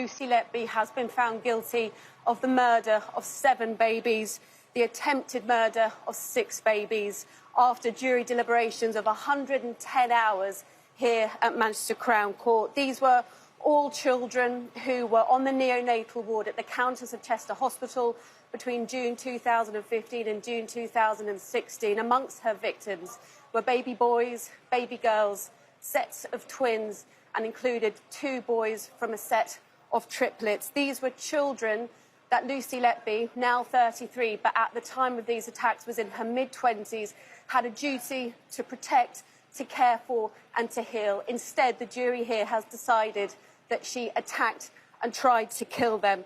Lucy Letby has been found guilty of the murder of 7 babies, the attempted murder of 6 babies, after jury deliberations of 110 hours here at Manchester Crown Court. These were all children who were on the neonatal ward at the Countess of Chester Hospital between June 2015 and June 2016. Amongst her victims were baby boys, baby girls, sets of twins, and included 2 boys from a set of triplets. These were children that Lucy Letby, now 33, but at the time of these attacks was in her mid-20s, had a duty to protect, to care for and to heal. Instead, the jury here has decided that she attacked and tried to kill them.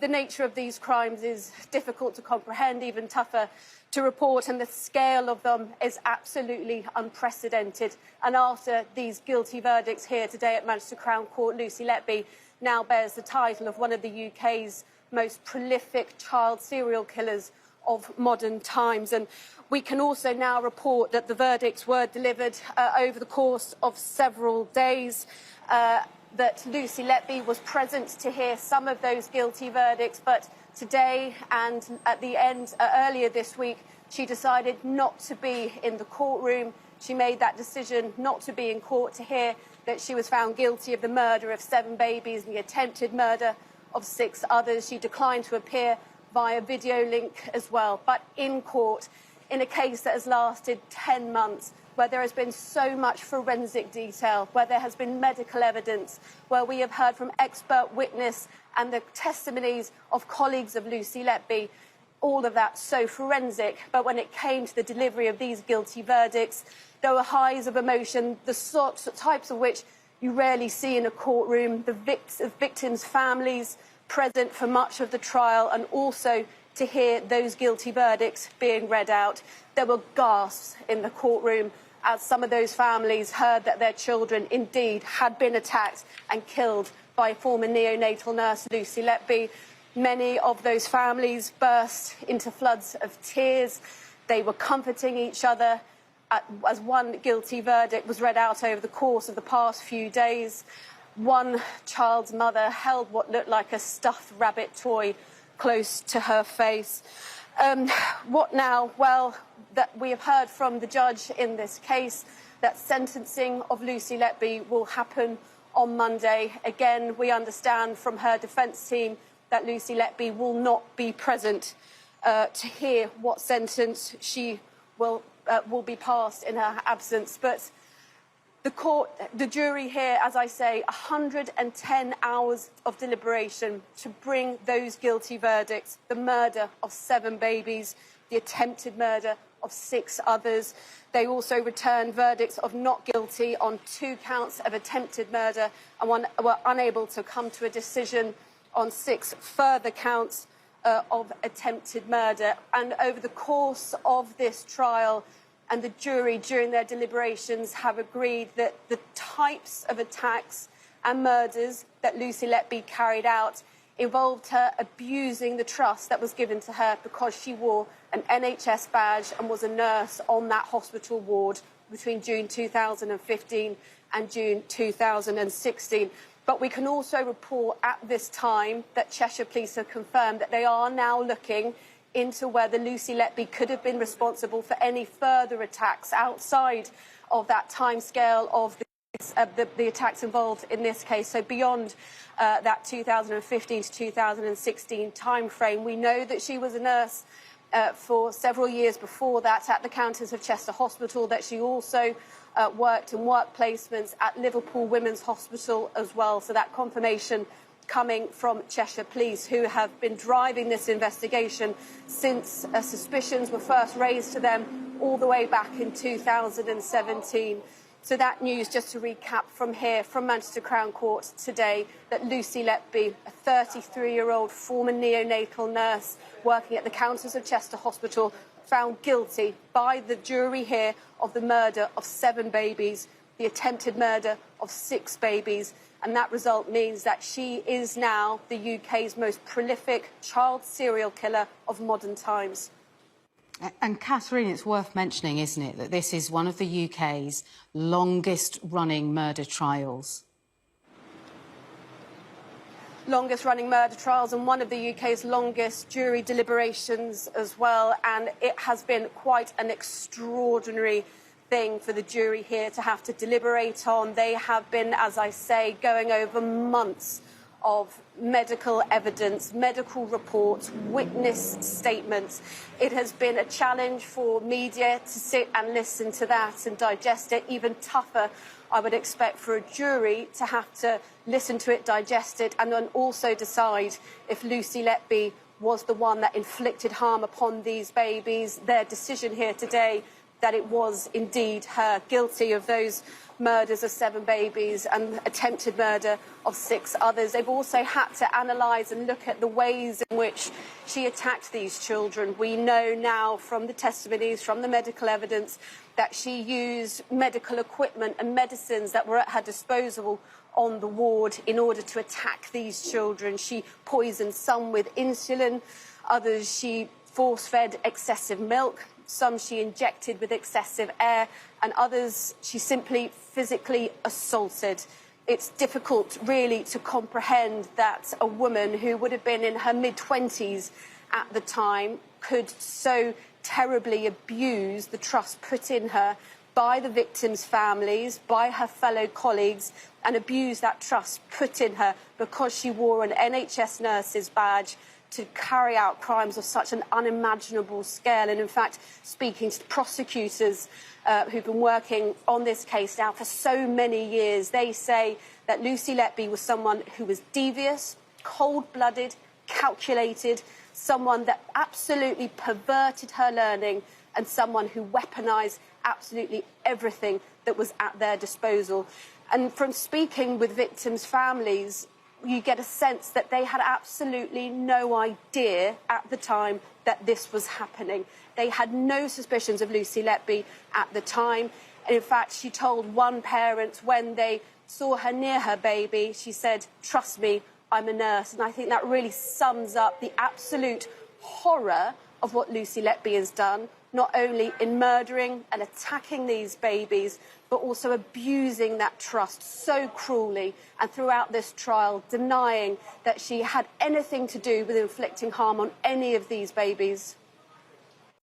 The nature of these crimes is difficult to comprehend, even tougher to report, and the scale of them is absolutely unprecedented. And after these guilty verdicts here today at Manchester Crown Court, Lucy Letby now bears the title of one of the UK's most prolific child serial killers of modern times. And we can also now report that the verdicts were delivered over the course of several days, that Lucy Letby was present to hear some of those guilty verdicts, but today and at the end, earlier this week, she decided not to be in the courtroom. She made that decision not to be in court to hear that she was found guilty of the murder of 7 babies and the attempted murder of 6 others. She declined to appear via video link as well. But in court, in a case that has lasted 10 months, where there has been so much forensic detail, where there has been medical evidence, where we have heard from expert witness and the testimonies of colleagues of Lucy Letby, all of that so forensic. But when it came to the delivery of these guilty verdicts, there were highs of emotion, the types of which you rarely see in a courtroom, the victims' families present for much of the trial, and also to hear those guilty verdicts being read out. There were gasps in the courtroom as some of those families heard that their children indeed had been attacked and killed by former neonatal nurse Lucy Letby. Many of those families burst into floods of tears. They were comforting each other as one guilty verdict was read out over the course of the past few days. One child's mother held what looked like a stuffed rabbit toy close to her face. What now? Well, that we have heard from the judge in this case that sentencing of Lucy Letby will happen on Monday. Again, we understand from her defence team that Lucy Letby will not be present to hear what sentence she will be passed in her absence. But the jury here, as I say, 110 hours of deliberation to bring those guilty verdicts, the murder of 7 babies, the attempted murder of 6 others. They also returned verdicts of not guilty on 2 counts of attempted murder and were unable to come to a decision on 6 further counts of attempted murder. And over the course of this trial, and the jury, during their deliberations, have agreed that the types of attacks and murders that Lucy Letby carried out involved her abusing the trust that was given to her because she wore an NHS badge and was a nurse on that hospital ward between June 2015 and June 2016. But we can also report at this time that Cheshire Police have confirmed that they are now looking into whether Lucy Letby could have been responsible for any further attacks outside of that timescale of the attacks involved in this case. So beyond that 2015 to 2016 timeframe, we know that she was a nurse for several years before that at the Countess of Chester Hospital, that she also worked in work placements at Liverpool Women's Hospital as well. So that confirmation coming from Cheshire Police, who have been driving this investigation since suspicions were first raised to them all the way back in 2017. So that news, just to recap from here, from Manchester Crown Court today, that Lucy Letby, a 33-year-old former neonatal nurse working at the Countess of Chester Hospital, found guilty by the jury here of the murder of 7 babies, the attempted murder of 6 babies. And that result means that she is now the UK's most prolific child serial killer of modern times. And Catherine, it's worth mentioning, isn't it, that this is one of the UK's longest-running murder trials. longest-running murder trials and one of the UK's longest jury deliberations as well. And it has been quite an extraordinary thing for the jury here to have to deliberate on. They have been, as I say, going over months of medical evidence, medical reports, witness statements. It has been a challenge for media to sit and listen to that and digest it. Even tougher, I would expect, for a jury to have to listen to it, digest it, and then also decide if Lucy Letby was the one that inflicted harm upon these babies. Their decision here today that it was indeed her, guilty of those murders of 7 babies and attempted murder of 6 others. They've also had to analyse and look at the ways in which she attacked these children. We know now from the testimonies, from the medical evidence, that she used medical equipment and medicines that were at her disposal on the ward in order to attack these children. She poisoned some with insulin, others she force-fed excessive milk, some she injected with excessive air, and others she simply physically assaulted. It's difficult, really, to comprehend that a woman who would have been in her mid-20s at the time could so terribly abuse the trust put in her by the victims' families, by her fellow colleagues, and abuse that trust put in her because she wore an NHS nurse's badge to carry out crimes of such an unimaginable scale. And in fact, speaking to prosecutors who've been working on this case now for so many years, they say that Lucy Letby was someone who was devious, cold-blooded, calculated, someone that absolutely perverted her learning, and someone who weaponised absolutely everything that was at their disposal. And from speaking with victims' families, you get a sense that they had absolutely no idea at the time that this was happening. They had no suspicions of Lucy Letby at the time. And in fact, she told one parent when they saw her near her baby, she said, "Trust me, I'm a nurse." And I think that really sums up the absolute horror of what Lucy Letby has done, not only in murdering and attacking these babies, but also abusing that trust so cruelly, and throughout this trial denying that she had anything to do with inflicting harm on any of these babies.